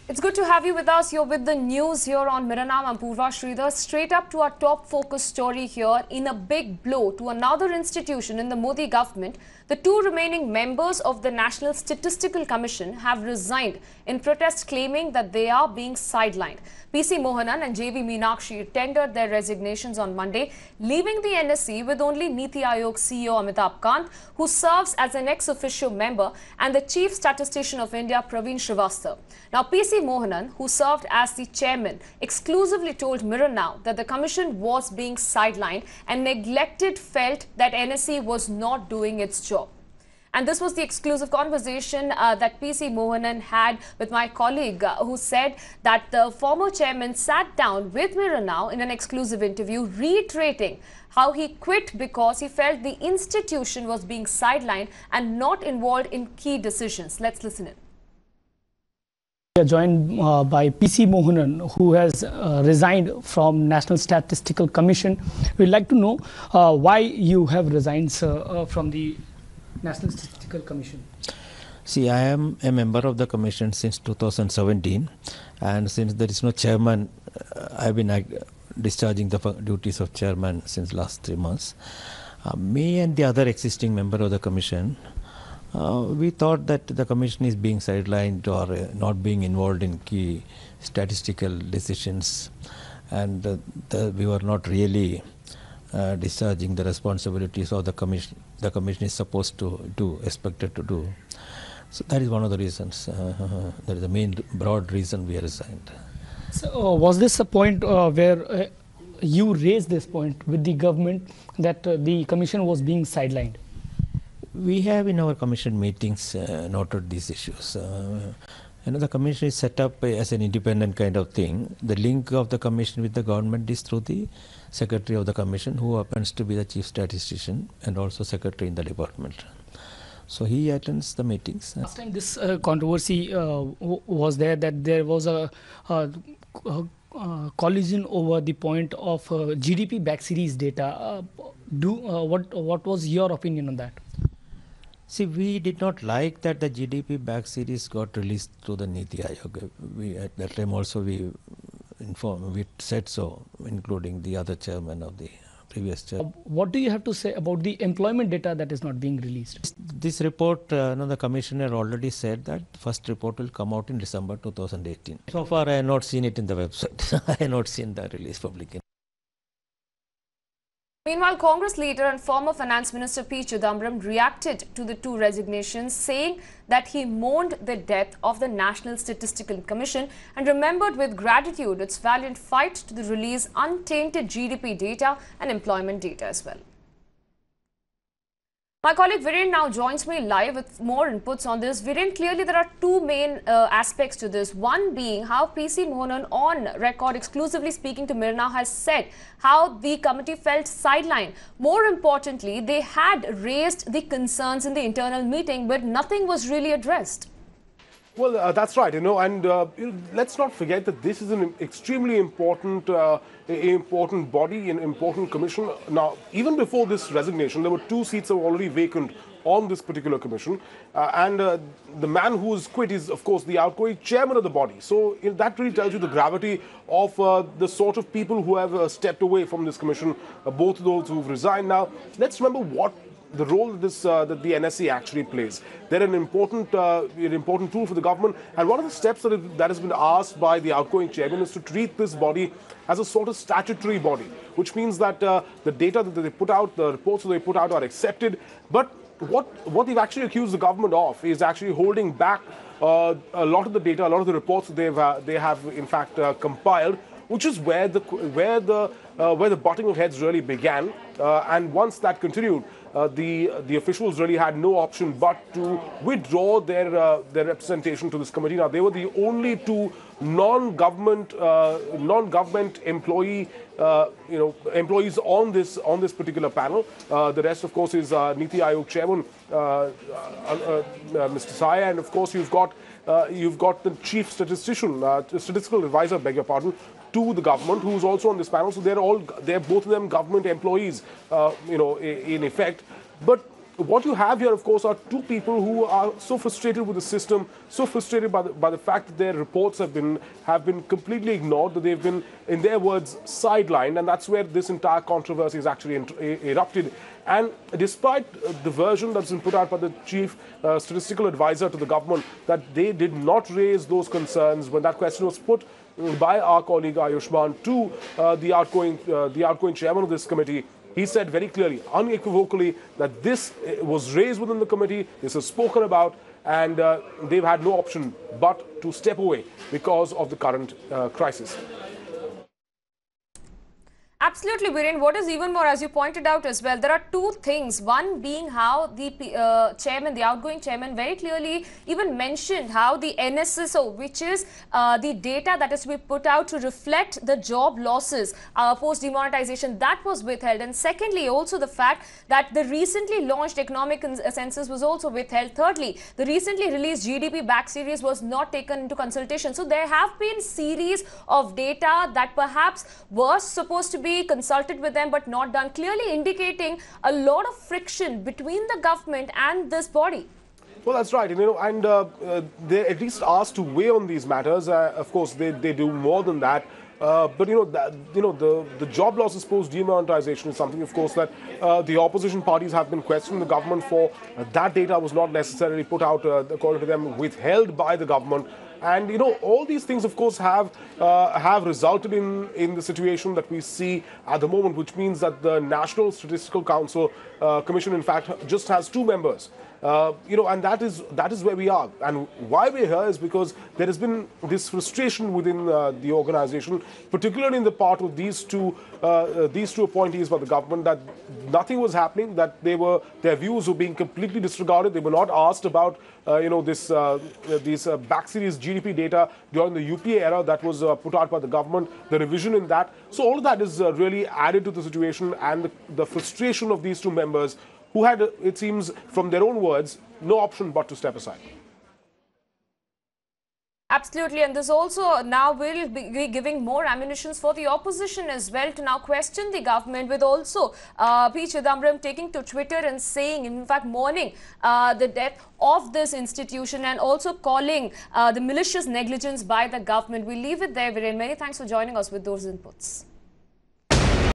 It's good to have you with us. You're with the news here on Meenakshi. I'm Purva Sridhar. Straight up to our top focus story here. In a big blow to another institution in the Modi government, the two remaining members of the National Statistical Commission have resigned in protest, claiming that they are being sidelined. PC Mohanan and J.V. Meenakshi tendered their resignations on Monday, leaving the NSC with only Niti Aayog CEO Amitabh Kant, who serves as an ex-officio member, and the Chief Statistician of India, Praveen Srivastava. Now, PC Mohanan, who served as the chairman, exclusively told Mirror Now that the commission was being sidelined and felt that NSC was not doing its job. And this was the exclusive conversation that PC Mohanan had with my colleague, who said that the former chairman sat down with Mirror Now in an exclusive interview, reiterating how he quit because he felt the institution was being sidelined and not involved in key decisions. Let's listen in. We are joined by PC Mohanan, who has resigned from National Statistical Commission. We'd like to know why you have resigned, sir, from the National Statistical Commission. See, I am a member of the commission since 2017, and since there is no chairman, I have been discharging the duties of chairman since last 3 months. Me and the other existing member of the commission, we thought that the commission is being sidelined or not being involved in key statistical decisions, and we were not really discharging the responsibilities of the commission. The commission is supposed to do, expected to do. So that is one of the reasons. That is the main broad reason we resigned. So, was this a point where you raised this point with the government that the commission was being sidelined? We have in our commission meetings noted these issues. The commission is set up as an independent kind of thing. The link of the commission with the government is through the secretary of the commission, who happens to be the chief statistician and also secretary in the department. So he attends the meetings. Last time this controversy was there, that there was a collision over the point of GDP back series data. What was your opinion on that? See, we did not like that the GDP back series got released through the Niti Aayog. At that time also we said so, including the other chairman of the previous chairman. What do you have to say about the employment data that is not being released? This report, the commissioner already said that first report will come out in December 2018. So far I have not seen it in the website. I have not seen the release publicly. Meanwhile, Congress leader and former Finance Minister P. Chidambaram reacted to the two resignations, saying that he mourned the death of the National Statistical Commission and remembered with gratitude its valiant fight to release untainted GDP data and employment data as well. My colleague Viren now joins me live with more inputs on this. Viren, clearly there are two main aspects to this. One being how PC Mohanan, on record exclusively speaking to Mirror Now, has said how the committee felt sidelined. More importantly, they had raised the concerns in the internal meeting, but nothing was really addressed. Well, that's right, and let's not forget that this is an extremely important body, an important commission. Now, even before this resignation, there were 2 seats that were already vacant on this particular commission, and the man who has quit is, of course, the outgoing chairman of the body. So that really tells you the gravity of the sort of people who have stepped away from this commission, both those who've resigned. Now, let's remember what the role that the NSC actually plays. They're an important tool for the government, and one of the steps that has been asked by the outgoing chairman is to treat this body as a sort of statutory body, which means that the data that they put out, the reports that they put out are accepted, but what they've actually accused the government of is actually holding back a lot of the data, a lot of the reports that they have in fact compiled, which is where the butting of heads really began, and once that continued, the officials really had no option but to withdraw their representation to this committee. Now, they were the only 2 non-government employees on this particular panel. The rest, of course, is Niti Aayog chairman Mr. Saya, and of course you've got the chief statistical advisor, beg your pardon, to the government, who's also on this panel. So they're both of them government employees, in effect. But what you have here, of course, are two people who are so frustrated with the system, so frustrated by the fact that their reports have been completely ignored, that they've been, in their words, sidelined, and that's where this entire controversy is actually erupted. And despite the version that's been put out by the chief statistical advisor to the government, that they did not raise those concerns when that question was put by our colleague Ayushman to the outgoing chairman of this committee, he said very clearly, unequivocally, that this was raised within the committee, this is spoken about, and they've had no option but to step away because of the current crisis. Absolutely, Viren. What is even more, as you pointed out as well, there are two things. One being how the chairman, the outgoing chairman, very clearly even mentioned how the NSSO, which is the data that is to be put out to reflect the job losses post demonetization, that was withheld. And secondly, also the fact that the recently launched economic census was also withheld. Thirdly, the recently released GDP back series was not taken into consultation. So there have been series of data that perhaps was supposed to be consulted with them but not done, clearly indicating a lot of friction between the government and this body. Well, that's right, and they're at least asked to weigh on these matters. Of course, they do more than that. But the job losses post demonetization is something, of course, that the opposition parties have been questioning the government for. That data was not necessarily put out, according to them, withheld by the government. And all these things, of course, have resulted in the situation that we see at the moment, which means that the National Statistical Commission, in fact, just has 2 members. And that is where we are. And why we're here is because there has been this frustration within the organization, particularly in the part of these two appointees by the government, that nothing was happening, that their views were being completely disregarded. They were not asked about these back series GDP data during the UPA era that was put out by the government, the revision in that. So all of that is really added to the situation and the frustration of these 2 members who had, it seems, from their own words, no option but to step aside. Absolutely, and this also now will be giving more ammunition for the opposition as well to now question the government, with also P. Chidambaram taking to Twitter and saying, in fact, mourning the death of this institution and also calling the malicious negligence by the government. We'll leave it there, Viren. Many thanks for joining us with those inputs.